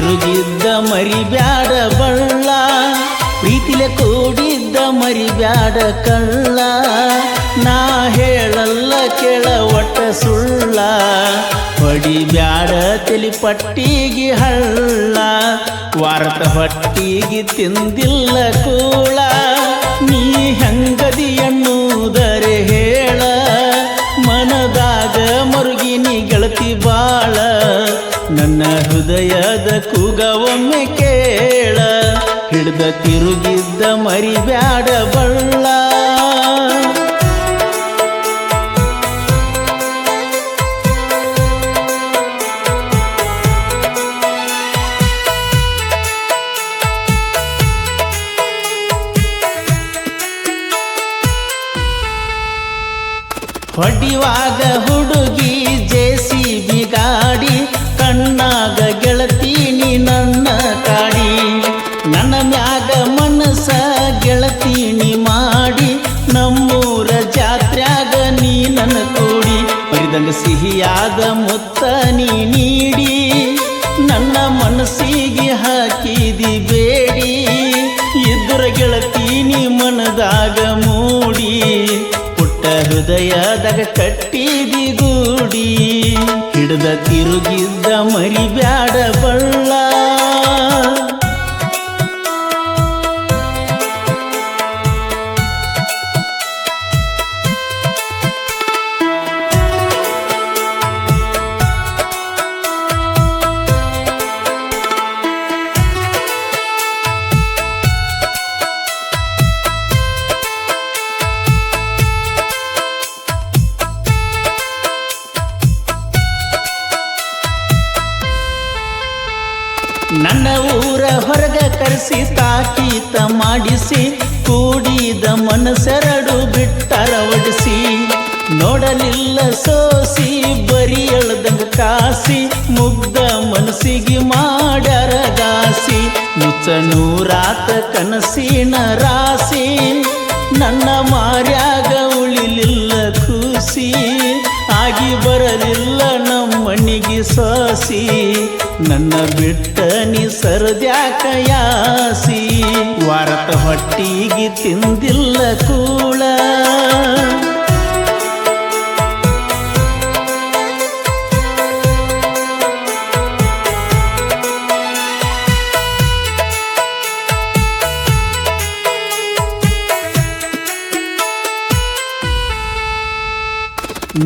ತಿರುಗಿದ್ದ ಮರಿಬ್ಯಾಡ ಬಳ್ಳ, ಪ್ರೀತಿಲೆ ಕೂಡಿದ್ದ ಮರಿಬ್ಯಾಡ ಕಳ್ಳ. ನಾ ಹೇಳಲ್ಲ ಕೇಳ ಒಟ್ಟ ಸುಳ್ಳ, ಹೊಡಿಬ್ಯಾಡ ತಲಿ ಪಟ್ಟಿಗೆ ಹಳ್ಳ. ವಾರತ ಹೊಟ್ಟಿಗೆ ತಿಂದಿಲ್ಲ ಕೂಳ, ನೀ ಹೆಂಗದಿ ಎನ್ನುವುದರೆ ಹೇಳ. ಮನದಾಗ ಮರುಗಿನಿ ಗೆಳತಿ ಬಾಳ, ನನ್ನ ಹೃದಯದ ಕೂಗ ಒಮ್ಮೆ ಕೇಳ. ಹಿಡ್ದ ತಿರುಗಿದ್ದ ಮರಿಬ್ಯಾಡ ಬಳ್ಳ. ಹೊಡಿವಾಗ ಹುಡುಗಿ JCB ಗಾಡಿ, ಕಣ್ಣಾಗ ಗೆಳತೀನಿ ನನ್ನ ಕಾಡಿ. ನನ್ನ ಮ್ಯಾಗ ಮನಸ ಗೆಳತೀನಿ ಮಾಡಿ, ನಮ್ಮೂರ ಜಾತ್ರ್ಯಾಗ ನೀ ನನ್ನ ಕೂಡಿ. ಮರಿದಂಗ ಸಿಹಿಯಾದ ಮುತ್ತ ನೀ ನೀಡಿ, ನನ್ನ ಮನಸ್ಸಿಗೆ ಹಾಕಿದಿ ಬೇಡಿ. ಇದ್ರ ಗೆಳತೀನಿ ಮನದಾಗ ಮೂಡಿ, ಪುಟ್ಟ ಹೃದಯದಾಗ ಕಟ್ಟಿದಿ ಗೂಡಿ. ಹಿಡ್ದ ತಿರುಗಿದ್ದ ಮರಿಬ್ಯಾಡ ಬಳ್ಳ. ನನ್ನ ಊರ ಹೊರಗ ಕರೆಸಿ ತಾಕೀತ ಮಾಡಿಸಿ, ಕೂಡಿದ ಮನಸ್ಸೆರಡು ಬಿಟ್ಟರ ಒಡಿಸಿ. ನೋಡಲಿಲ್ಲ ಸೋಸಿ ಬರಿ ಎಳ್ದಂಗ ಕಾಸಿ, ಮುಗ್ಧ ಮನಸ್ಸಿಗೆ ಮಾಡ್ಯಾರ ಗಾಸಿ. ಮುಚ್ಚ ನೂರಾತ ಕನಸಿನ ರಾಸಿ, ನನ್ನ ಮಾರ್ಯಾಗ ಉಳಿಲಿಲ್ಲ ಖುಷಿ. ಆಗಿ ಬರಲಿಲ್ಲ ನಮ್ಮನಿಗೆ ಸೋಸಿ, ನನ್ನ ಬಿಟ್ಟ ನೀ ಸರದ್ಯಾಕ ಯಾಸಿ. ವಾರತ ಹೊಟ್ಟಿಗೆ ತಿಂದಿಲ್ಲ ಕೂಳ,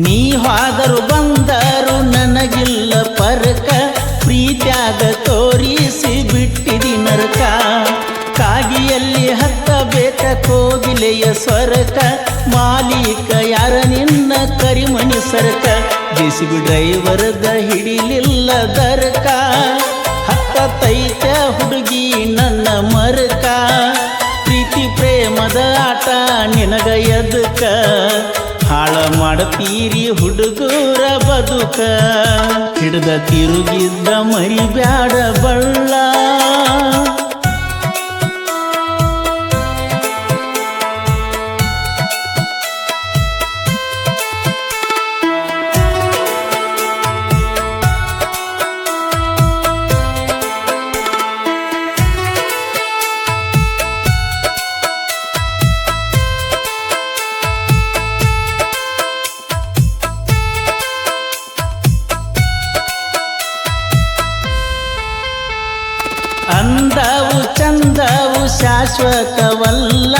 ನೀ ಹೋದರು ಬಂದರು ನನಗಿಲ್ಲ ಪರಕ. ಪ್ರೀತ್ಯಾಗ ತೋರಿಸಿ ಬಿಟ್ಟಿದಿ ನರಕ, ಕಾಗಿಯಲ್ಲಿ ಹತ್ತಬೇಕ ಕೋಗಿಲೆಯ ಸ್ವರಕ. ಮಾಲೀಕ ಯಾರ ನಿನ್ನ ಕರಿಮಣಿ ಸರಕ, JCB ಡ್ರೈವರ್ದ ಹಿಡಿಲಿಲ್ಲ ದರಕ. ಹತ್ತೈತ ಹುಡುಗಿ ನನ್ನ ಮರಕ, ಪ್ರೀತಿ ಪ್ರೇಮದ ಆಟ ನಿನಗ ಎದಕ. ಹಾಳ ಮಾಡತೀರಿ ಹುಡುಗರ ಬದುಕ, ಹಿಡ್ದ ತಿರುಗಿದ್ದ ಮರಿಬ್ಯಾಡ ಬಳ್ಳ. ಅಂದವು ಚಂದವು ಶಾಶ್ವತವಲ್ಲ,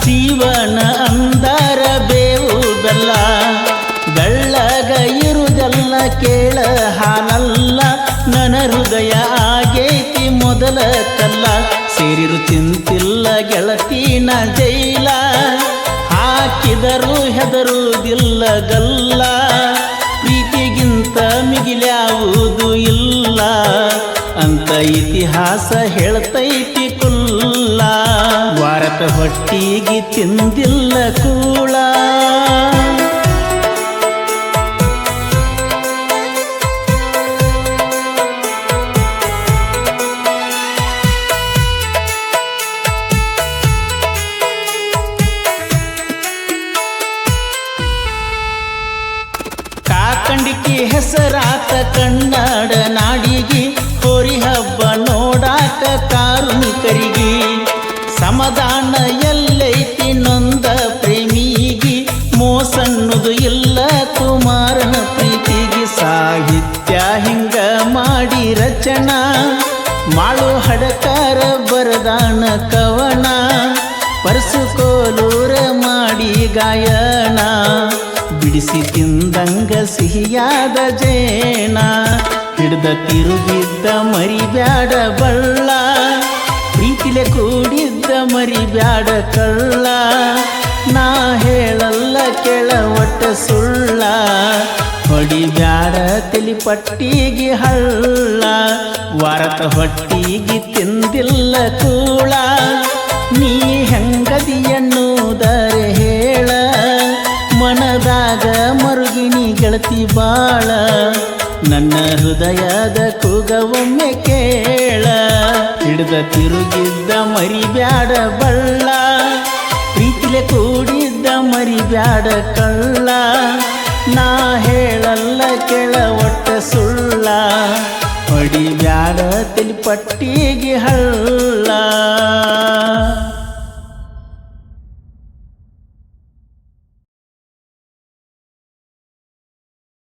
ಜೀವನ ಅಂದರ ಬೇವು ಬೆಲ್ಲ. ಬೆಳ್ಳಗ ಇರುವುದೆಲ್ಲ ಕೇಳ ಹಾಲಲ್ಲ, ನನ್ನ ಹೃದಯ ಆಗೈತಿ ಮೊದಲ ಕಲ್ಲ. ಸೇರಿರು ಚಿಂತಿಲ್ಲ ಗೆಳತಿನ ಜೈಲ, ಹಾಕಿದರು ಹೆದರುವುದಿಲ್ಲ ಗಲ್ಲ. ಪ್ರೀತಿಗಿಂತ ಮಿಗಿಲ್ಯಾವುದು ಇಲ್ಲ ಅಂತ ಇತಿಹಾಸ ಹೇಳ್ತೈತಿ ಕುಲ್ಲ. ವಾರತ ಹೊಟ್ಟಿಗೆ ತಿಂದಿಲ್ಲ ಕೂಳ, ಕಾಕಂಡಿಕಿ ಹೆಸರಾತ ಕನ್ನಡ ನಾಡಿಗೆ. ಹೋರಿ ಹಬ್ಬ ವಚನ ಮಾಳು ಹಡಕಾರ ಬರದಾನ ಕವನ ಪರಸುಕೋಲೂರ ಮಾಡಿ ಗಾಯನ ಬಿಡಿಸಿ ತಿಂದಂಗ ಸಿಹಿಯಾದ ಜೇನ ಹಿಡ್ದ ತಿರುಗಿದ್ದ ಮರಿಬ್ಯಾಡ ಬಳ್ಳ ಪ್ರೀತಿಲೆ ಕೂಡಿದ್ದ ಮರಿಬ್ಯಾಡ ಕಳ್ಳ ನಾ ಹೇಳಲ್ಲ ಕೆಳ ಒಟ್ಟ ಸುಳ್ಳ ಹೊಡಿಬ್ಯಾಡ ತಲಿ ಪಟ್ಟಿಗೆ ಹಳ್ಳ ವಾರತ ಹೊಟ್ಟಿಗೆ ತಿಂದಿಲ್ಲ ಕೂಳ ನೀ ಹೆಂಗದಿ ಎನ್ನುವುದರೆ ಹೇಳ ಮನದಾಗ ಮರುಗಿನಿ ಗೆಳತಿ ಬಾಳ ನನ್ನ ಹೃದಯದ ಕೂಗವೊಮ್ಮೆ ಕೇಳ ಹಿಡ್ದ ತಿರುಗಿದ್ದ ಮರಿಬ್ಯಾಡ ಬಳ್ಳ ಪ್ರೀತಿಲೆ ಕೂಡಿದ್ದ ಮರಿಬ್ಯಾಡ ಕಳ್ಳ ನಾ ಹೇಳಲ್ಲ ಕೆಳ ಒಟ್ಟ ಸುಳ್ಳ ಹೊಡಿಬ್ಯಾಡ ತಲಿ ಪಟ್ಟಿಗೆ ಹಳ್ಳ